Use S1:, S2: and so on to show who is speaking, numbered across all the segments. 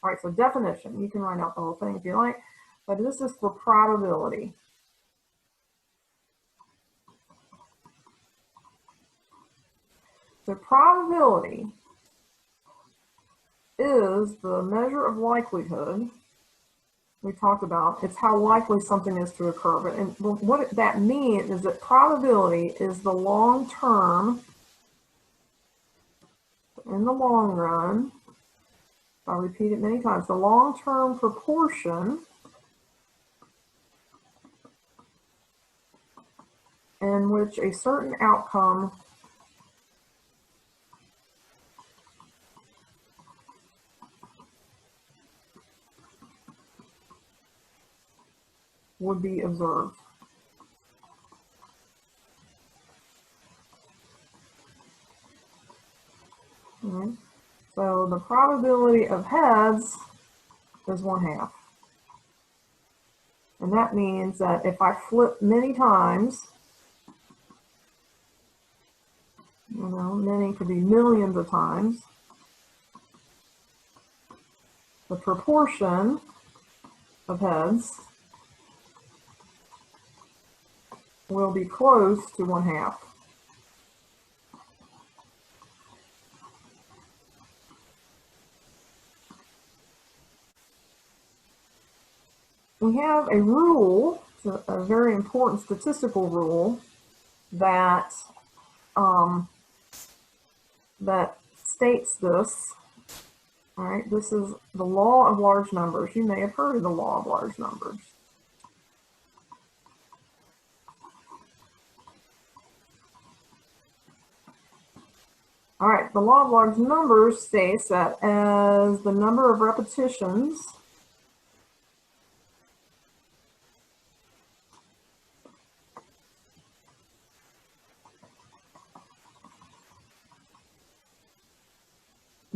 S1: All right, so definition. You can write out the whole thing if you like, but this is for probability. The probability is the measure of likelihood. We talked about it's how likely something is to occur. But and what that means is that probability is the long term, in the long run, I'll repeat it many times, the long-term proportion in which a certain outcome would be observed. Okay. So the probability of heads is 1/2. And that means that if I flip many times, many could be millions of times, the proportion of heads will be close to 1/2. We have a rule, a very important statistical rule that that states this. All right, this is the law of large numbers. You may have heard of the law of large numbers. All right, the law of large numbers states that as the number of repetitions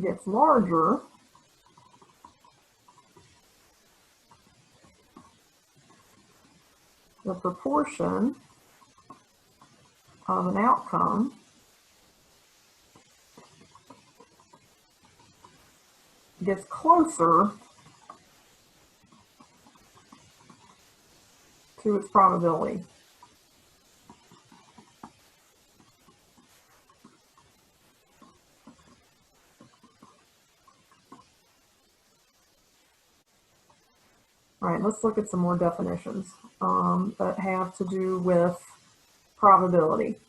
S1: gets larger, the proportion of an outcome gets closer to its probability. All right, let's look at some more definitions that have to do with probability.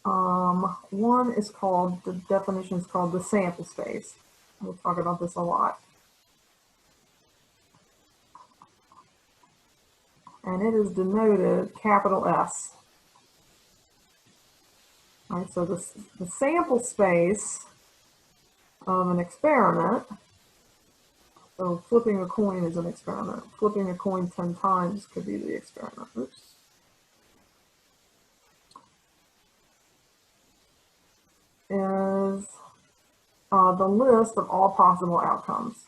S1: One is called, the definition is called the sample space. We'll talk about this a lot. And it is denoted capital S. All right, so the sample space of an experiment, so flipping a coin is an experiment. Flipping a coin 10 times could be the experiment. Oops. Is the list of all possible outcomes.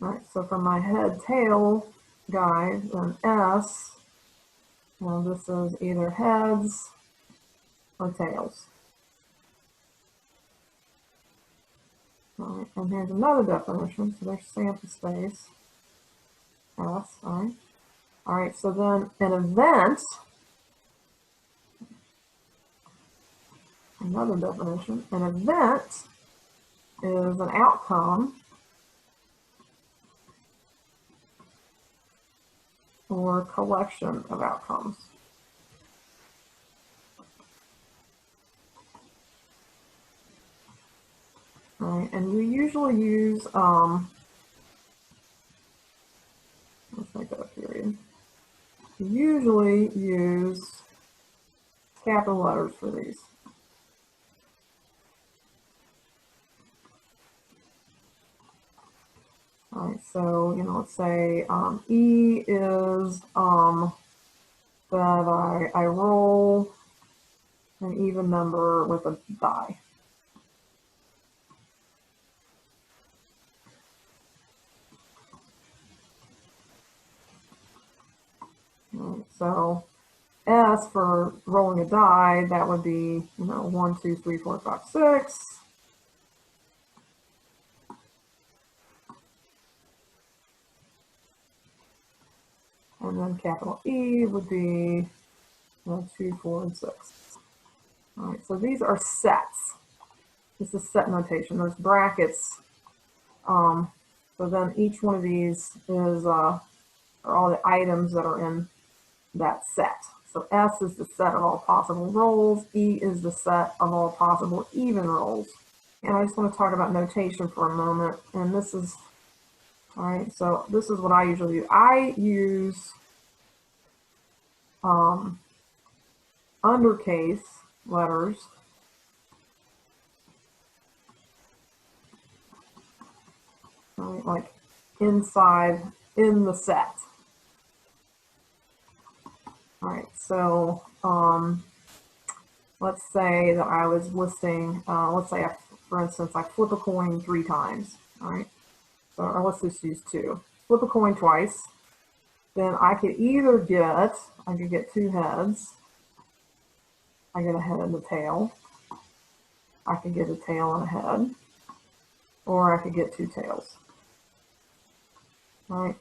S1: All right, so for my head-tail guy, then S, well, this is either heads or tails. All right, and here's another definition. So there's sample space, S, all right. All right, so then an event, another definition, an event is an outcome or collection of outcomes. All right, and you usually use, let's make that a period. You usually use capital letters for these. All right, so, let's say E is that I roll an even number with a die. Right, so S for rolling a die, that would be, 1, 2, 3, 4, 5, 6. And then capital E would be 2, 4, and 6. All right, so these are sets. This is set notation. There's brackets. So then each one of these is are all the items that are in that set. So S is the set of all possible rolls. E is the set of all possible even rolls. And I just want to talk about notation for a moment. And this is, all right, so this is what I usually do. I use undercase letters right, like inside in the set. All right, so let's say that I was listing, let's say, for instance, I flip a coin 3 times. All right, so or let's just use 2. Flip a coin twice, then I could either get, I could get 2 heads. I get a head and a tail. I could get a tail and a head, or I could get 2 tails. All right.